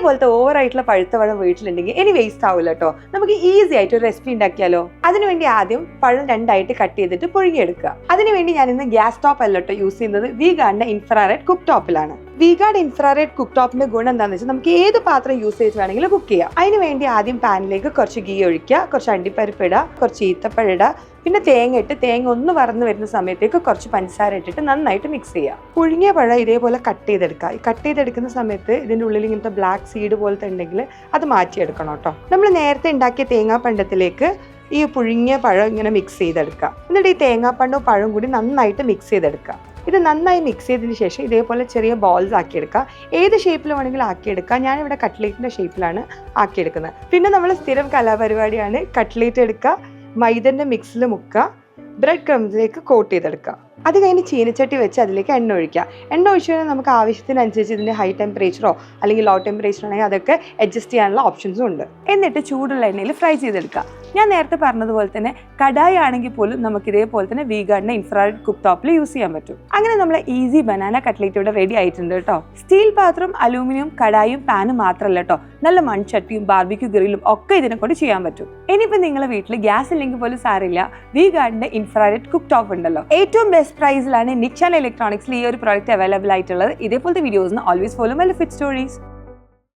ഇതേപോലത്തെ ഓവറായിട്ടുള്ള പഴുത്ത പഴം വീട്ടിലുണ്ടെങ്കിൽ ഇനി വേസ്റ്റ് ആവില്ല കേട്ടോ. നമുക്ക് ഈസി ആയിട്ട് ഒരു റെസിപ്പി ഉണ്ടാക്കിയാലോ. അതിനുവേണ്ടി ആദ്യം പഴം രണ്ടായിട്ട് കട്ട് ചെയ്തിട്ട് പുഴുങ്ങിയെടുക്കുക. അതിനുവേണ്ടി ഞാൻ ഇന്ന് ഗ്യാസ് ടോപ്പ് അല്ല കേട്ടോ യൂസ് ചെയ്യുന്നത്, വീഗാർഡിന്റെ ഇൻഫ്രാറെഡ് കുക്ക് ടോപ്പിലാണ്. വീഗാർഡ് ഇൻഫ്രാറെഡ് കുക്ക് ടോപ്പിന്റെ ഗുണം എന്താണെന്ന് വെച്ചാൽ നമുക്ക് ഏത് പാത്രം യൂസ് ചെയ്ത് വേണമെങ്കിലും കുക്ക് ചെയ്യാം. അതിന് വേണ്ടി ആദ്യം പാനിലേക്ക് കുറച്ച് ഗീ ഒഴിക്കുക, കുറച്ച് അണ്ടിപ്പരിപ്പ് ഇടുക, കുറച്ച് ഈത്തപ്പഴം ഇടുക, പിന്നെ തേങ്ങ ഇട്ട് തേങ്ങ ഒന്ന് വറന്ന് വരുന്ന സമയത്തേക്ക് കുറച്ച് പഞ്ചസാര ഇട്ടിട്ട് നന്നായിട്ട് മിക്സ് ചെയ്യുക. പുഴുങ്ങിയ പഴം ഇതേപോലെ കട്ട് ചെയ്തെടുക്കുക. ഈ കട്ട് ചെയ്തെടുക്കുന്ന സമയത്ത് ഇതിൻ്റെ ഉള്ളിൽ ഇങ്ങനത്തെ ബ്ലാക്ക് സീഡ് പോലത്തെ ഉണ്ടെങ്കിൽ അത് മാറ്റിയെടുക്കണം കേട്ടോ. നമ്മൾ നേരത്തെ ഉണ്ടാക്കിയ തേങ്ങാപ്പണ്ടത്തിലേക്ക് ഈ പുഴുങ്ങിയ പഴം ഇങ്ങനെ മിക്സ് ചെയ്തെടുക്കുക. എന്നിട്ട് ഈ തേങ്ങാപ്പണ്ടവും പഴവും കൂടി നന്നായിട്ട് മിക്സ് ചെയ്തെടുക്കുക. ഇത് നന്നായി മിക്സ് ചെയ്തതിന് ശേഷം ഇതേപോലെ ചെറിയ ബോൾസ് ആക്കിയെടുക്കുക. ഏത് ഷേപ്പിൽ വേണമെങ്കിലും ആക്കിയെടുക്കുക. ഞാനിവിടെ കട്ട്ലേറ്റിൻ്റെ ഷേപ്പിലാണ് ആക്കിയെടുക്കുന്നത്. പിന്നെ നമ്മൾ സ്ഥിരം കലാപരിപാടിയാണ് കട്ട്ലേറ്റ് എടുക്കുക, മൈദൻ്റെ മിക്സിൽ മുക്കുക, ബ്രെഡ് ക്രംസിലേക്ക് കോട്ട് ചെയ്തെടുക്കുക. അത് കഴിഞ്ഞ് ചീനച്ചട്ടി വെച്ച് അതിലേക്ക് എണ്ണ ഒഴിക്കുക. എണ്ണ ഒഴിച്ചു കഴിഞ്ഞാൽ നമുക്ക് ആവശ്യത്തിനനുസരിച്ച് ഇതിൻ്റെ ഹൈ ടെമ്പറേച്ചറോ അല്ലെങ്കിൽ ലോ ടെമ്പറേച്ചറോ ആണെങ്കിൽ അതൊക്കെ അഡ്ജസ്റ്റ് ചെയ്യാനുള്ള ഓപ്ഷൻസും ഉണ്ട്. എന്നിട്ട് ചൂടുള്ള എണ്ണയിൽ ഫ്രൈ ചെയ്തെടുക്കുക. ഞാൻ നേരത്തെ പറഞ്ഞതുപോലെ തന്നെ കടായി ആണെങ്കിൽ പോലും നമുക്ക് ഇതേപോലെ തന്നെ വീഗാർഡിന്റെ ഇൻഫ്രാറെഡ് കുക്ക് ടോപ്പിൽ യൂസ് ചെയ്യാൻ പറ്റും. അങ്ങനെ നമ്മളെ ഈസി ബനാന കട്ട്ലേറ്റ് ഇവിടെ റെഡി ആയിട്ടുണ്ട് കേട്ടോ. സ്റ്റീൽ പാത്രം, അലൂമിനിയം കടായും പാനും മാത്രമല്ല കേട്ടോ, നല്ല മൺചട്ടിയും ബാർബിക്യൂ ഗ്രില്ലും ഒക്കെ ഇതിനെ കൊണ്ട് ചെയ്യാൻ പറ്റും. ഇനിയിപ്പോൾ നിങ്ങളുടെ വീട്ടിൽ ഗ്യാസ് ഇല്ലെങ്കിൽ പോലും സാരില്ല, വീഗാർഡിന്റെ ഇൻഫ്രാറെഡ് കുക്ക് ടോപ്പ് ഉണ്ടല്ലോ. ഏറ്റവും ബെസ്റ്റ് പ്രൈസിലാണ് നിക്സാൻ ഇലക്ട്രോണിക്സിൽ ഈ ഒരു പ്രോഡക്റ്റ് അവൈലബിൾ ആയിട്ടുള്ളത്. ഇതേപോലത്തെ വീഡിയോസിന് ഓൾവേസ് ഫോളോ മൈ ലിഫിറ്റ് സ്റ്റോറീസ്.